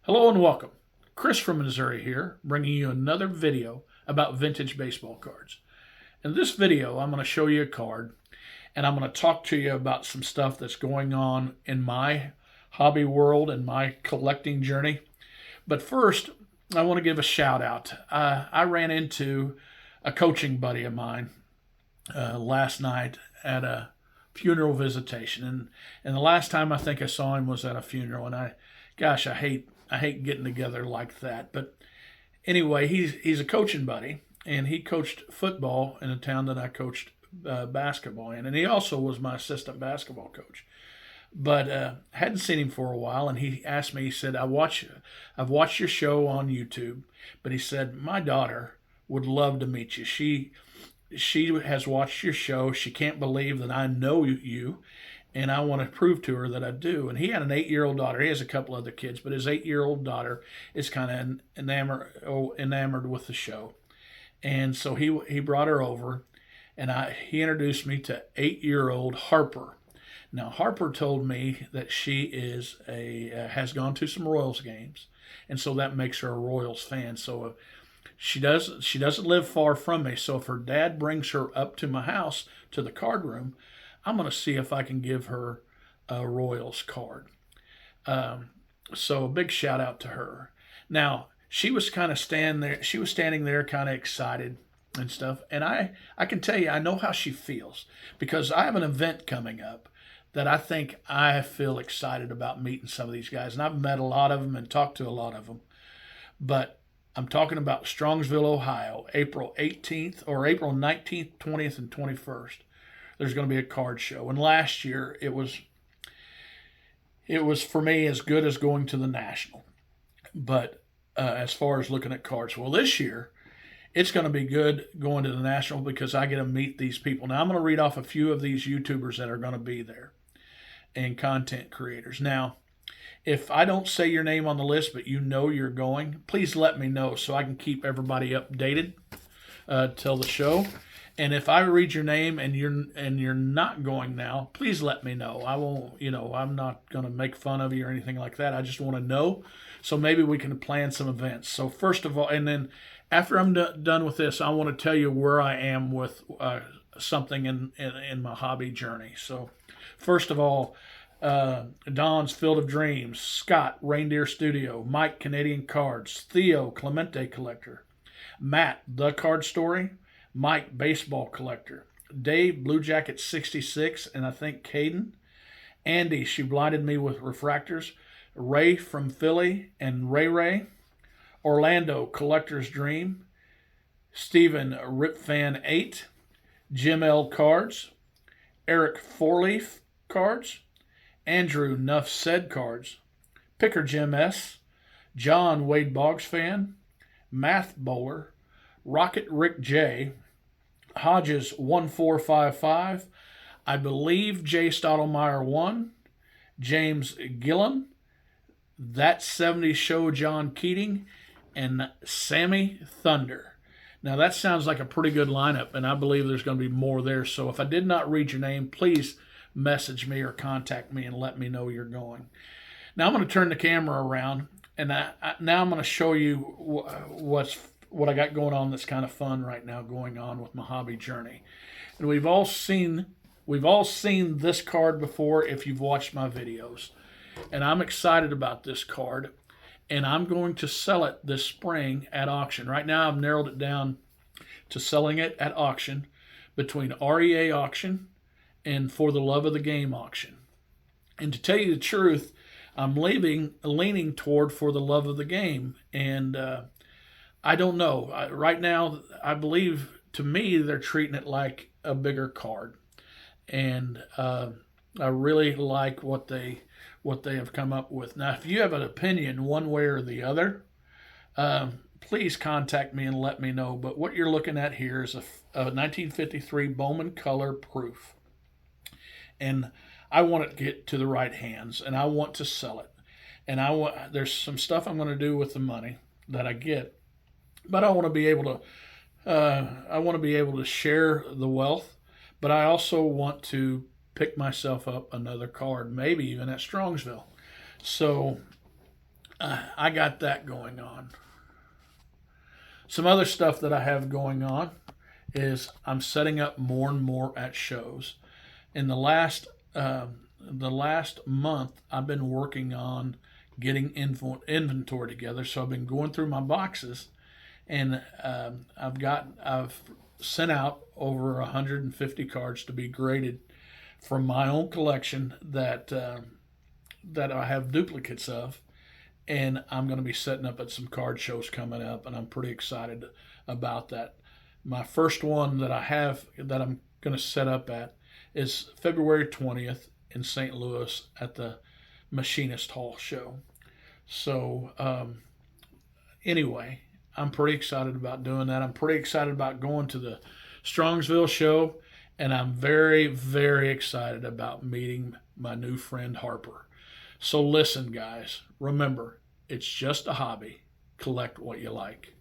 Hello and welcome. Chris from Missouri here, bringing you another video about vintage baseball cards. In this video, I'm going to show you a card, and I'm going to talk to you about some stuff that's going on in my hobby world and my collecting journey. But first, I want to give a shout out. I ran into a coaching buddy of mine last night at a funeral visitation, and the last time I think I saw him was at a funeral, and I hate getting together like that. But anyway, he's a coaching buddy, and he coached football in a town that I coached basketball in, and he also was my assistant basketball coach. But hadn't seen him for a while, and he asked me. He said, I've watched your show on YouTube," but he said my daughter would love to meet you. She has watched your show. She can't believe that I know you, and I want to prove to her that I do. And he had an 8-year-old daughter. He has a couple other kids, but his 8-year-old daughter is kind of enamored with the show. And so he brought her over, and he introduced me to 8-year-old Harper. Now Harper told me that she is has gone to some Royals games, and so that makes her a Royals fan. So she doesn't live far from me. So if her dad brings her up to my house to the card room, I'm going to see if I can give her a Royals card. So a big shout out to her. Now she was kind of standing there. She was standing there, kind of excited and stuff. And I can tell you, I know how she feels, because I have an event coming up that I think I feel excited about meeting some of these guys. And I've met a lot of them and talked to a lot of them. But I'm talking about Strongsville, Ohio, April 18th or April 19th, 20th, and 21st. There's going to be a card show. And last year it was for me as good as going to the National. But as far as looking at cards, well, this year it's going to be good going to the National because I get to meet these people. Now I'm going to read off a few of these YouTubers that are going to be there and content creators. Now, if I don't say your name on the list, but you know you're going, please let me know so I can keep everybody updated till the show. And if I read your name and you're not going now, please let me know. I won't, I'm not going to make fun of you or anything like that. I just want to know, so maybe we can plan some events. So first of all, and then after I'm done with this, I want to tell you where I am with something in my hobby journey. So first of all, Don's Field of Dreams, Scott Reindeer Studio, Mike Canadian Cards, Theo Clemente Collector, Matt The Card Story, Mike Baseball Collector, Dave Blue Jacket 66, and I think Caden, Andy She Blinded Me with Refractors, Ray from Philly and Ray, Orlando Collector's Dream, Stephen Ripfan 8, Jim L Cards, Eric Fourleaf Cards, Andrew Nuff Said Cards, Picker Jim S, John Wade Boggs Fan, Math Bowler, Rocket Rick J, Hodges 1455, I believe Jay Stottlemyre 1, James Gillen, That 70s Show John Keating, and Sammy Thunder. Now that sounds like a pretty good lineup, and I believe there's going to be more there. So if I did not read your name, please message me or contact me and let me know you're going. Now I'm going to turn the camera around, and now I'm going to show you what I got going on that's kind of fun right now going on with my hobby journey. And we've all seen this card before if you've watched my videos. And I'm excited about this card, and I'm going to sell it this spring at auction. Right now I've narrowed it down to selling it at auction between REA auction and For the Love of the Game auction. And to tell you the truth, I'm leaning toward For the Love of the Game, and I don't know. Right now, I believe, to me, they're treating it like a bigger card, and I really like what they have come up with. Now, if you have an opinion one way or the other, please contact me and let me know. But what you're looking at here is a 1953 Bowman Color Proof, and I want it to get to the right hands, and I want to sell it. And there's some stuff I'm going to do with the money that I get, but I want to be able to share the wealth. But I also want to pick myself up another card, maybe even at Strongsville. So I got that going on. Some other stuff that I have going on is I'm setting up more and more at shows. In the last month, I've been working on getting inventory together. So I've been going through my boxes, and I've sent out over 150 cards to be graded from my own collection that I have duplicates of, and I'm going to be setting up at some card shows coming up, and I'm pretty excited about that. My first one that I have that I'm going to set up at is February 20th in St. Louis at the Machinist Hall show. So, anyway, I'm pretty excited about doing that. I'm pretty excited about going to the Strongsville show, and I'm very, very excited about meeting my new friend Harper. So, listen, guys, remember, it's just a hobby. Collect what you like.